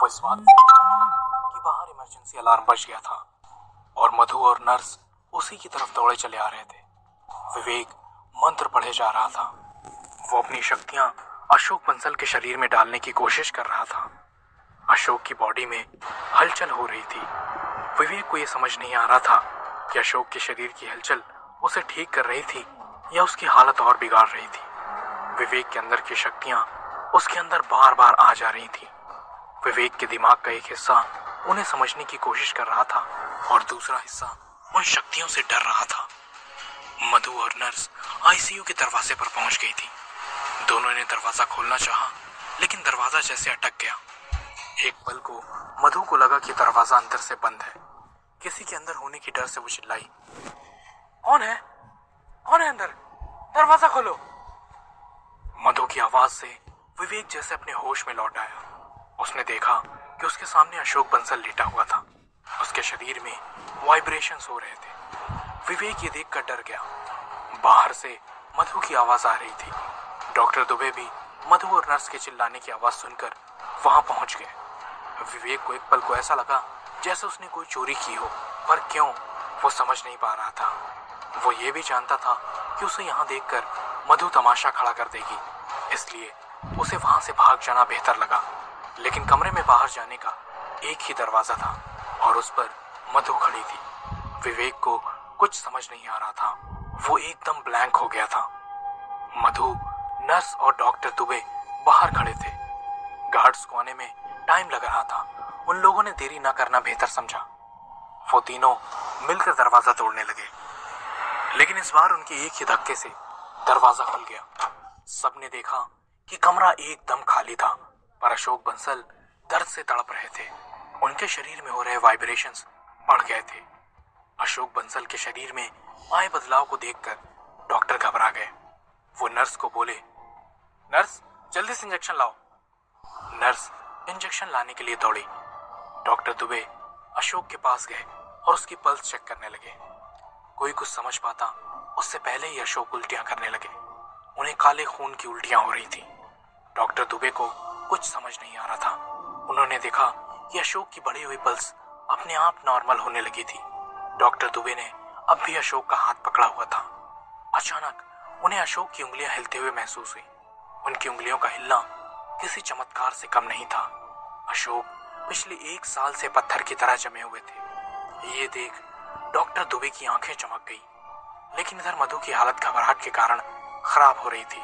वो इस बात से कि बाहर इमरजेंसी अलार्म बज गया था और मधु और नर्स उसी की तरफ दौड़े चले आ रहे थे। विवेक मंत्र पढ़े जा रहा था। वो अपनी शक्तियां अशोक बंसल के शरीर में डालने की कोशिश कर रहा था। अशोक की बॉडी में हलचल हो रही थी। विवेक को यह समझ नहीं आ रहा था कि अशोक के शरीर की हलचल उसे ठीक कर रही थी या उसकी हालत और बिगाड़ रही थी। विवेक के अंदर की शक्तियां उसके अंदर बार बार आ जा रही थी। विवेक के दिमाग का एक हिस्सा उन्हें समझने की कोशिश कर रहा था और दूसरा हिस्सा उन शक्तियों से डर रहा था। मधु और नर्स आईसीयू के दरवाजे पर पहुंच गई थी। दोनों ने दरवाजा खोलना चाहा, लेकिन दरवाजा जैसे अटक गया। एक पल को मधु को लगा कि दरवाजा अंदर से बंद है। किसी के अंदर होने की डर से वो चिल्लाई, कौन है? कौन है अंदर? दरवाजा खोलो। मधु की आवाज से विवेक जैसे अपने होश में लौट आया। उसने देखा कि उसके सामने अशोक बंसल लेटा हुआ था। उसके शरीर में वाइब्रेशंस हो रहे थे। विवेक ये देखकर डर गया। बाहर से मधु की आवाज आ रही थी। डॉक्टर दुबे भी मधु और नर्स के चिल्लाने की आवाज सुनकर वहां पहुंच गए। विवेक को एक पल को ऐसा लगा जैसे उसने कोई चोरी की हो, पर क्यों वो समझ नहीं पा रहा था। वो ये भी जानता था कि उसे यहाँ देखकर मधु तमाशा खड़ा कर देगी, इसलिए उसे वहां से भाग जाना बेहतर लगा। लेकिन कमरे में बाहर जाने का एक ही दरवाजा था और उस पर मधु खड़ी थी। विवेक को कुछ समझ नहीं आ रहा था। वो एकदम ब्लैंक हो गया था। मधु, नर्स और डॉक्टर दुबे बाहर खड़े थे। गार्ड्स को आने में टाइम लग रहा था। उन लोगों ने देरी ना करना बेहतर समझा। वो तीनों मिलकर दरवाजा तोड़ने लगे, लेकिन इस बार उनके एक ही धक्के से दरवाजा खुल गया। सबने देखा कि कमरा एकदम खाली था, पर अशोक बंसल दर्द से तड़प रहे थे। उनके शरीर में हो रहे वाइब्रेशंस बढ़ गए थे। अशोक बंसल के शरीर में आए बदलाव को देखकर डॉक्टर घबरा गए। वो नर्स को बोले, नर्स जल्दी से इंजेक्शन लाओ। नर्स इंजेक्शन लाने के लिए दौड़ी। डॉक्टर दुबे अशोक के पास गए और उसकी पल्स चेक करने लगे। कोई कुछ समझ पाता उससे पहले ही अशोक उल्टियां करने लगे। उन्हें काले खून की उल्टियां हो रही थी। डॉक्टर दुबे को कुछ समझ नहीं आ रहा था। उन्होंने देखा कि अशोक की बढ़ी हुई पल्स अपने आप नॉर्मल होने लगी थी। डॉक्टर दुबे ने अब भी अशोक का हाथ पकड़ा हुआ था। अचानक उन्हें अशोक की उंगलियां हिलते हुए महसूस हुई। उनकी उंगलियों का हिलना किसी चमत्कार से कम नहीं था। अशोक पिछले 1 साल से पत्थर की तरह जमे हुए थे। ये देख डॉक्टर दुबे की आंखें चमक गई, लेकिन इधर मधु की हालत घबराहट के कारण खराब हो रही थी।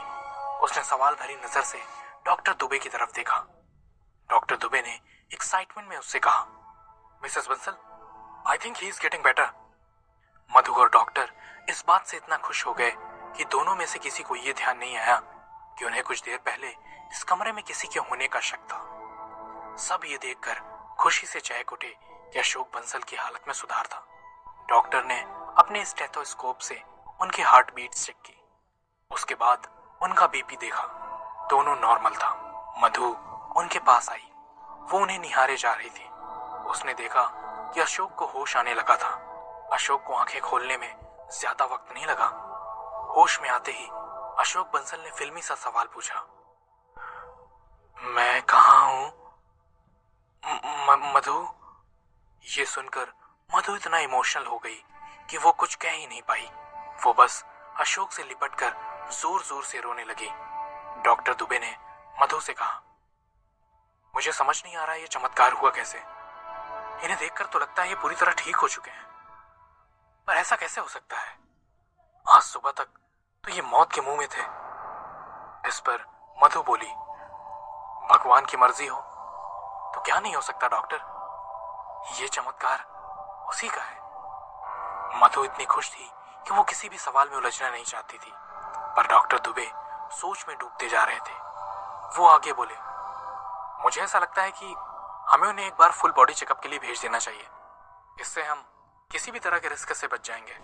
उसने सवाल भरी नजर से डॉक्टर दुबे की तरफ देखा। डॉक्टर दुबे ने एक्साइटमेंट में उससे कहा, Mrs Bansal, I think he is getting better. Madhu और डॉक्टर इस बात से इतना खुश हो गए कि दोनों में से किसी को यह ध्यान नहीं आया कि उन्हें कुछ देर पहले इस कमरे में किसी के होने का शक था। सब ये देखकर खुशी से चहक उठे कि अशोक बंसल की हालत में सुधार था। डॉक्टर ने अपने स्टेथोस्कोप से उनकी हार्ट बीट चेक की। उसके बाद उनका बीपी देखा। दोनों नॉर्मल था। मधु उनके पास आई। वो उन्हें निहारे जा रही थी। उसने देखा कि अशोक को होश आने लगा था। अशोक को आंखें खोलने में ज्यादा वक्त नहीं लगा। होश में आते ही अशोक बंसल ने फिल्मी सा सवाल पूछा, मैं कहाँ हूं? मधु? ये सुनकर मधु इतना इमोशनल हो गई कि वो कुछ कह ही नहीं पाई। वो बस अशोक से लिपटकर जोर जोर से रोने लगी। डॉक्टर दुबे ने मधु से कहा, मुझे समझ नहीं आ रहा ये चमत्कार हुआ कैसे। इन्हें देखकर तो लगता है ये पूरी तरह ठीक हो चुके हैं, पर ऐसा कैसे हो सकता है? आज सुबह तक तो ये मौत के मुंह में थे। इस पर मधु बोली, भगवान की मर्जी हो तो क्या नहीं हो सकता डॉक्टर। ये चमत्कार उसी का है। मधु इतनी खुश थी कि वो किसी भी सवाल में उलझना नहीं चाहती थी, पर डॉक्टर दुबे सोच में डूबते जा रहे थे। वो आगे बोले, मुझे ऐसा लगता है कि हमें उन्हें एक बार फुल बॉडी चेकअप के लिए भेज देना चाहिए। इससे हम किसी भी तरह के रिस्क से बच जाएंगे।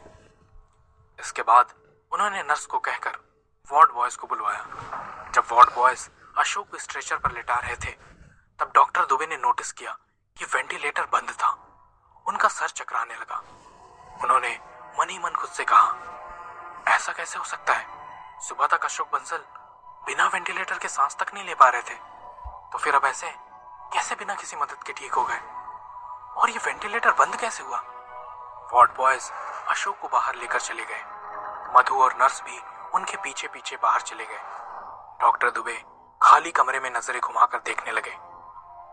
इसके बाद उन्होंने नर्स को कहकर वार्ड बॉयज को बुलवाया। जब वार्ड बॉयज अशोक को स्ट्रेचर पर लेटा रहे थे, तब डॉक्टर दुबे ने नोटिस किया कि वेंटिलेटर बंद था। उनका सर चकराने लगा। उन्होंने मन ही मन खुद से कहा, ऐसा कैसे हो सकता है? सुबह तक अशोक बंसल बिना वेंटिलेटर के सांस तक नहीं ले पा रहे थे, तो फिर अब ऐसे कैसे बिना किसी मदद के ठीक हो गए? और ये वेंटिलेटर बंद कैसे हुआ? वार्ड बॉयज अशोक को बाहर लेकर चले गए। मधु और नर्स भी उनके पीछे पीछे बाहर चले गए। डॉक्टर दुबे खाली कमरे में नजरें घुमाकर देखने लगे।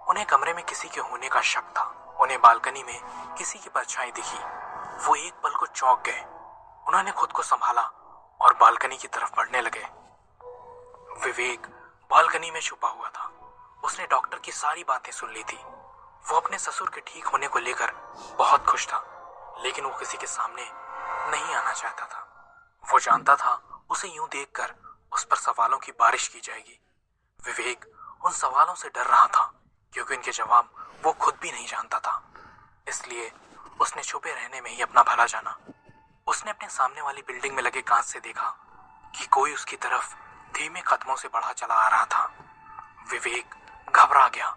उन्हें कमरे में किसी के होने का शक था। उन्हें बालकनी में किसी की परछाई दिखी। वो एक पल को चौंक गए। उन्होंने खुद को संभाला और बालकनी की तरफ बढ़ने लगे। विवेक बालकनी में छुपा हुआ था। उसने डॉक्टर की सारी बातें सुन ली थी। वो अपने ससुर के ठीक होने को लेकर बहुत खुश था, लेकिन वो किसी के सामने नहीं आना चाहता था। वो जानता था उसे यूं देखकर उस पर सवालों की बारिश की जाएगी। विवेक उन सवालों से डर रहा था क्योंकि उनके जवाब वो खुद भी नहीं जानता था। इसलिए उसने छुपे रहने में ही अपना भला जाना। उसने अपने सामने वाली बिल्डिंग में लगे कांच से देखा कि कोई उसकी तरफ धीमे कदमों से बढ़ा चला आ रहा था। विवेक घबरा गया।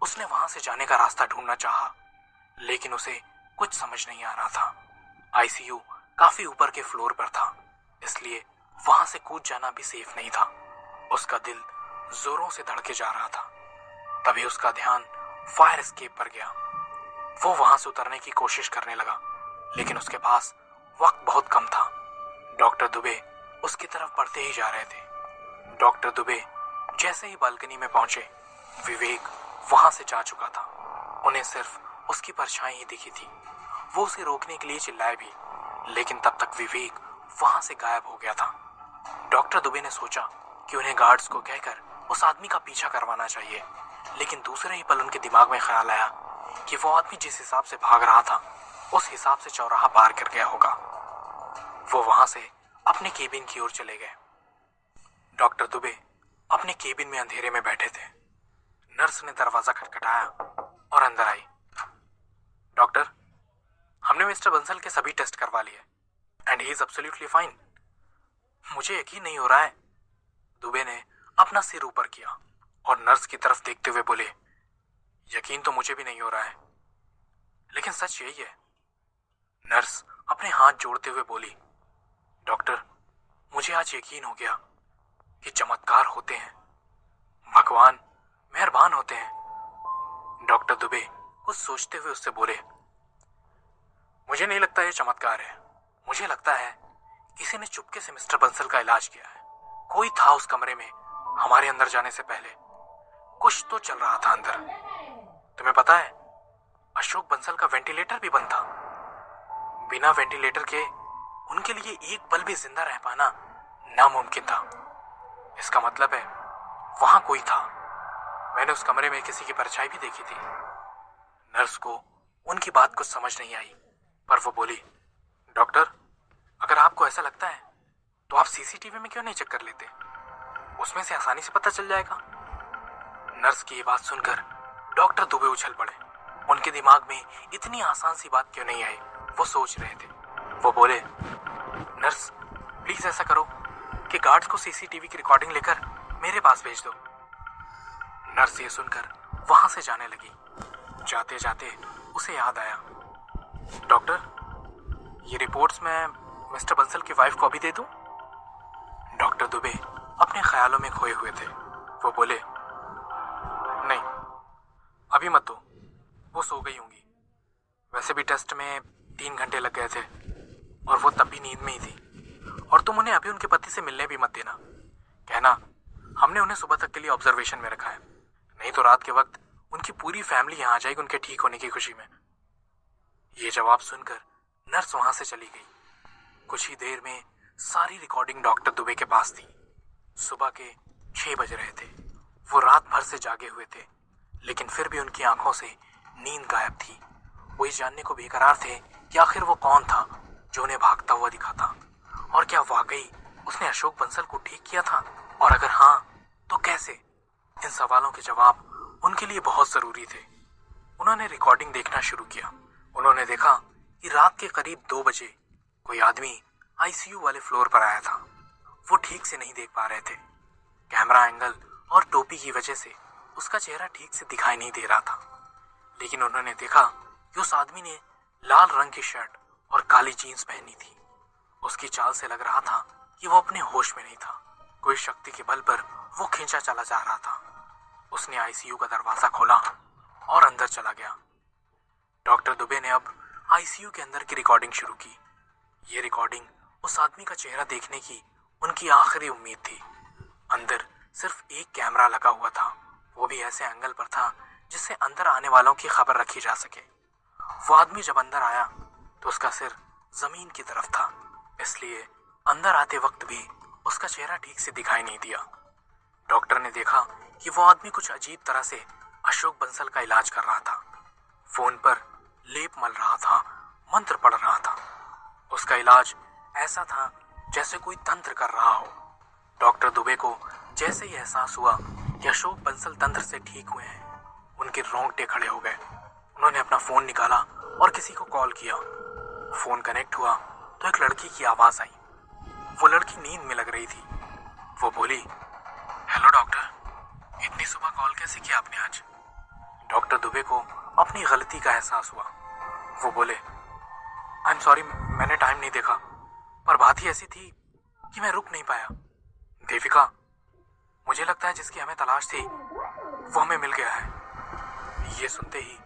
उसने वहां से जाने का रास्ता ढूंढना चाहा, लेकिन उसे कुछ समझ नहीं आ रहा था। आईसीयू काफी ऊपर के फ्लोर पर था, इसलिए वहां से कूद जाना भी सेफ नहीं था। उसका दिल जोरों से धड़के जा रहा था। तभी उसका ध्यान फायर एस्केप पर गया। वो वहां से उतरने की कोशिश करने लगा, लेकिन उसके पास वक्त बहुत कम था। डॉक्टर दुबे उसकी तरफ बढ़ते ही जा रहे थे। डॉक्टर दुबे जैसे ही बालकनी में पहुंचे, विवेक वहां से जा चुका था। उन्हें सिर्फ उसकी परछाई ही दिखी थी। वो उसे रोकने के लिए चिल्लाए भी, लेकिन तब तक विवेक वहां से गायब हो गया था। डॉक्टर दुबे ने सोचा कि उन्हें गार्ड्स को कहकर उस आदमी का पीछा करवाना चाहिए, लेकिन दूसरे ही पल उनके दिमाग में ख्याल आया कि वो आदमी जिस हिसाब से भाग रहा था, उस हिसाब से चौराहा पार कर गया होगा। वो वहां से अपने केबिन की ओर चले गए। डॉक्टर दुबे अपने केबिन में अंधेरे में बैठे थे। नर्स ने दरवाजा खटखटाया और अंदर आई। डॉक्टर, हमने मिस्टर बंसल के सभी टेस्ट करवा लिए and he is absolutely fine. मुझे यकीन नहीं हो रहा है। दुबे ने अपना सिर ऊपर किया और नर्स की तरफ देखते हुए बोले, यकीन तो मुझे भी नहीं हो रहा है, लेकिन सच यही है। नर्स अपने हाथ जोड़ते हुए बोली, डॉक्टर, मुझे आज यकीन हो गया कि चमत्कार होते हैं, भगवान मेहरबान होते हैं। डॉक्टर दुबे कुछ सोचते हुए उससे बोले, मुझे नहीं लगता ये चमत्कार है। मुझे लगता है किसी ने चुपके से मिस्टर बंसल का इलाज किया है। कोई था उस कमरे में हमारे अंदर जाने से पहले। कुछ तो चल रहा था अंदर। तुम्हें पता है, अशोक बंसल का वेंटिलेटर भी बंद था। बिना वेंटिलेटर के उनके लिए एक पल भी जिंदा रह पाना नामुमकिन था। इसका मतलब है वहां कोई था। मैंने उस कमरे में किसी की परछाई भी देखी थी। नर्स को उनकी बात कुछ समझ नहीं आई, पर वो बोली, डॉक्टर, अगर आपको ऐसा लगता है तो आप सीसीटीवी में क्यों नहीं चेक कर लेते? उसमें से आसानी से पता चल जाएगा। नर्स की ये बात सुनकर डॉक्टर दुबे उछल पड़े। उनके दिमाग में इतनी आसान सी बात क्यों नहीं आई, वो सोच रहे थे। वो बोले, नर्स, प्लीज ऐसा करो कि गार्ड्स को सीसीटीवी की रिकॉर्डिंग लेकर मेरे पास भेज दो। नर्स ये सुनकर वहां से जाने लगी। जाते जाते उसे याद आया, डॉक्टर, ये रिपोर्ट्स मैं मिस्टर बंसल की वाइफ को अभी दे दूं? डॉक्टर दुबे अपने ख्यालों में खोए हुए थे। वो बोले, नहीं, अभी मत दो, वो सो गई होंगी। वैसे भी टेस्ट में 3 घंटे लग गए थे और वो तब भी नींद में ही थी। और तुम उन्हें अभी उनके पति से मिलने भी मत देना। कहना हमने उन्हें सुबह तक के लिए ऑब्जर्वेशन में रखा है, नहीं तो रात के वक्त उनकी पूरी फैमिली यहाँ आ जाएगी उनके ठीक होने की खुशी में। ये जवाब सुनकर नर्स वहां से चली गई। कुछ ही देर में सारी रिकॉर्डिंग डॉक्टर दुबे के पास थी। सुबह के 6 बज रहे थे। वो रात भर से जागे हुए थे, लेकिन फिर भी उनकी आंखों से नींद गायब थी। वो इस जानने को बेकरार थे कि आखिर वो कौन था जो उन्हें भागता हुआ दिखा था, और क्या वाकई उसने अशोक बंसल को ठीक किया था, और अगर हाँ तो कैसे? इन सवालों के जवाब उनके लिए बहुत जरूरी थे। उन्होंने रिकॉर्डिंग देखना शुरू किया। उन्होंने देखा कि रात के करीब 2 बजे कोई आदमी आईसीयू वाले फ्लोर पर आया था। वो ठीक से नहीं देख पा रहे थे। कैमरा एंगल और टोपी की वजह से उसका चेहरा ठीक से दिखाई नहीं दे रहा था, लेकिन उन्होंने देखा कि उस आदमी ने लाल रंग की शर्ट और काली जीन्स पहनी थी। उसकी चाल से लग रहा था कि वो अपने होश में नहीं था। कोई शक्ति के बल पर वो खींचा चला जा रहा था। उसने आईसीयू का दरवाजा खोला और अंदर चला गया। डॉक्टर दुबे ने अब आईसीयू के अंदर की रिकॉर्डिंग शुरू की। ये रिकॉर्डिंग उस आदमी का चेहरा देखने की उनकी आखिरी उम्मीद थी। अंदर सिर्फ एक कैमरा लगा हुआ था, वो भी ऐसे एंगल पर था जिससे अंदर आने वालों की खबर रखी जा सके। वो आदमी जब अंदर आया तो उसका सिर जमीन की तरफ था, इसलिए अंदर आते वक्त भी उसका चेहरा ठीक से दिखाई नहीं दिया। डॉक्टर ने देखा कि वो आदमी कुछ अजीब तरह से अशोक बंसल का इलाज कर रहा था। फोन पर लेप मल रहा था, मंत्र पढ़ रहा था। उसका इलाज ऐसा था जैसे कोई तंत्र कर रहा हो। डॉक्टर दुबे को जैसे ही एहसास हुआ कि अशोक बंसल तंत्र से ठीक हुए हैं, उनके रोंगटे खड़े हो गए। उन्होंने अपना फोन निकाला और किसी को कॉल किया। फोन कनेक्ट हुआ तो एक लड़की की आवाज आई। वो लड़की नींद में लग रही थी। वो बोली, हेलो डॉक्टर, इतनी सुबह कॉल कैसे किया आपने आज? डॉक्टर दुबे को अपनी गलती का एहसास हुआ। वो बोले, आई एम सॉरी, मैंने टाइम नहीं देखा, पर बात ही ऐसी थी कि मैं रुक नहीं पाया। देविका, मुझे लगता है जिसकी हमें तलाश थी वो हमें मिल गया है। ये सुनते ही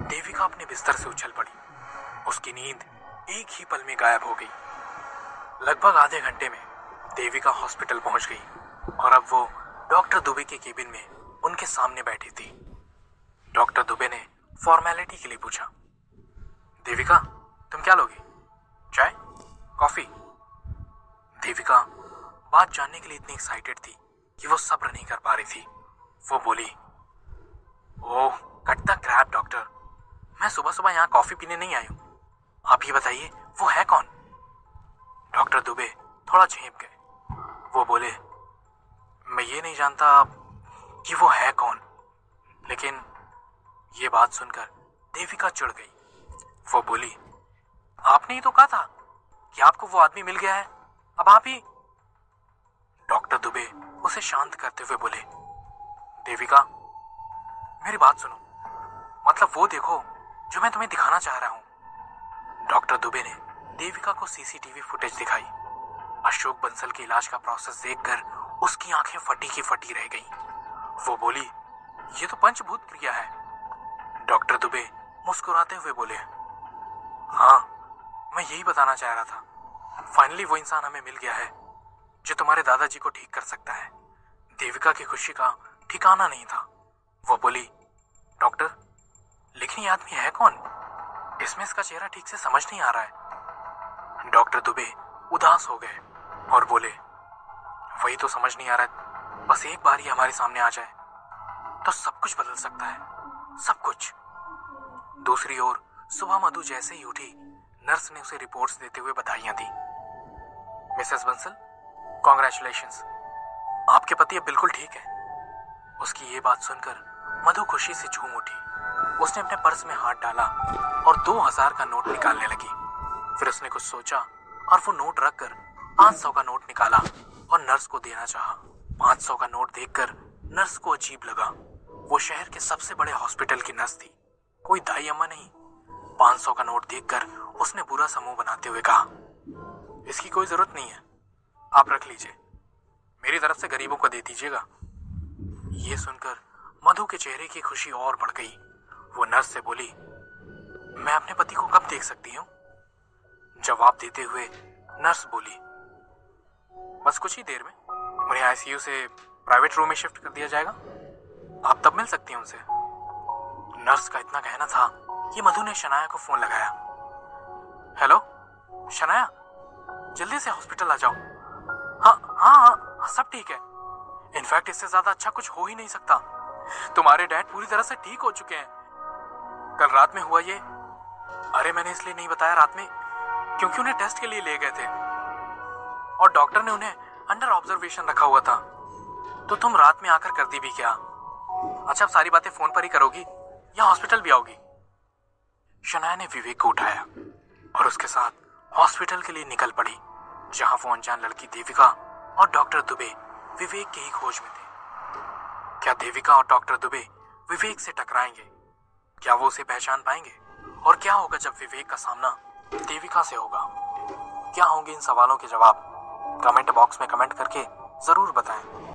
देविका अपने बिस्तर से उछल पड़ी। उसकी नींद एक ही पल में गायब हो गई। लगभग आधे घंटे में देविका हॉस्पिटल पहुंच गई और अब वो डॉक्टर दुबे के केबिन में उनके सामने बैठी थी। डॉक्टर दुबे ने फॉर्मेलिटी के लिए पूछा, देविका, तुम क्या लोगी? चाय? कॉफी? देविका बात जानने के लिए इतनी एक्साइटेड थी कि वो सब्र नहीं कर पा रही थी। वो बोली, ओह कट द क्रैप डॉक्टर, मैं सुबह सुबह यहाँ कॉफी पीने नहीं आई हूँ। आप ये बताइए वो है कौन? डॉक्टर दुबे थोड़ा झेंप गए। वो बोले, मैं ये नहीं जानता कि वो है कौन। लेकिन ये बात सुनकर देविका चिढ़ गई। वो बोली, आपने ही तो कहा था कि आपको वो आदमी मिल गया है, अब आप ही। डॉक्टर दुबे उसे शांत करते हुए बोले, देविका मेरी बात सुनो, मतलब वो देखो जो मैं तुम्हें दिखाना चाह रहा हूं। डॉक्टर दुबे ने देविका को सीसीटीवी फुटेज दिखाई। अशोक बंसल के इलाज का प्रोसेस देखकर उसकी आंखें फटी की फटी रह गईं। वो बोली, ये तो पंचभूत क्रिया है। डॉक्टर दुबे मुस्कुराते हुए बोले, हाँ मैं यही बताना चाह रहा था। फाइनली वो इंसान हमें मिल गया है जो तुम्हारे दादाजी को ठीक कर सकता है। देविका की खुशी का ठिकाना नहीं था। वो बोली, डॉक्टर लेकिन ये आदमी है कौन? इसमें इसका चेहरा ठीक से समझ नहीं आ रहा है। डॉक्टर दुबे उदास हो गए और बोले, वही तो समझ नहीं आ रहा है, बस एक बार ही हमारे सामने आ जाए तो सब कुछ बदल सकता है, सब कुछ। दूसरी ओर सुबह मधु जैसे ही उठी, नर्स ने उसे रिपोर्ट्स देते हुए बधाइयां दी। मिसेस बंसल, कॉन्ग्रेचुलेशंस, आपके पति अब बिल्कुल ठीक है। उसकी ये बात सुनकर मधु खुशी से झूम उठी। उसने अपने पर्स में हाथ डाला और 2000 का नोट निकालने लगी। फिर उसने कुछ सोचा और वो नोट रखकर 500 का नोट निकाला और नर्स को देना चाहा। 500 का नोट देखकर नर्स को अजीब लगा। वो शहर के सबसे बड़े हॉस्पिटल की नर्स थी, कोई दाई अम्मा नहीं। 500 का नोट देखकर उसने बुरा सा मुंह बनाते हुए कहा, इसकी कोई जरूरत नहीं है, आप रख लीजिए, मेरी तरफ से गरीबों को दे दीजिएगा। ये सुनकर मधु के चेहरे की खुशी और बढ़ गई। वो नर्स से बोली, मैं अपने पति को कब देख सकती हूँ? जवाब देते हुए नर्स बोली, बस कुछ ही देर में उन्हें आईसीयू से प्राइवेट रूम में शिफ्ट कर दिया जाएगा, आप तब मिल सकती हैं उनसे। नर्स का इतना कहना था कि मधु ने शनाया को फोन लगाया। हेलो शनाया, जल्दी से हॉस्पिटल आ जाओ। हाँ, सब ठीक है। इनफैक्ट इससे ज्यादा अच्छा कुछ हो ही नहीं सकता। तुम्हारे डैड पूरी तरह से ठीक हो चुके हैं। कल रात में हुआ ये, अरे मैंने इसलिए नहीं बताया रात में क्योंकि उन्हें टेस्ट के लिए ले गए थे और डॉक्टर ने उन्हें अंडर ऑब्जर्वेशन रखा हुआ था। तो तुम रात में आकर कर दी भी क्या? अच्छा, अब सारी बातें फोन पर ही करोगी या हॉस्पिटल भी आओगी? शनाया ने विवेक को उठाया और उसके साथ हॉस्पिटल के लिए निकल पड़ी, जहां वो अनजान लड़की देविका और डॉक्टर दुबे विवेक की ही खोज में थे। क्या देविका और डॉक्टर दुबे विवेक से टकराएंगे? क्या वो उसे पहचान पाएंगे? और क्या होगा जब विवेक का सामना देविका से होगा? क्या होंगे इन सवालों के जवाब? कमेंट बॉक्स में कमेंट करके जरूर बताएं।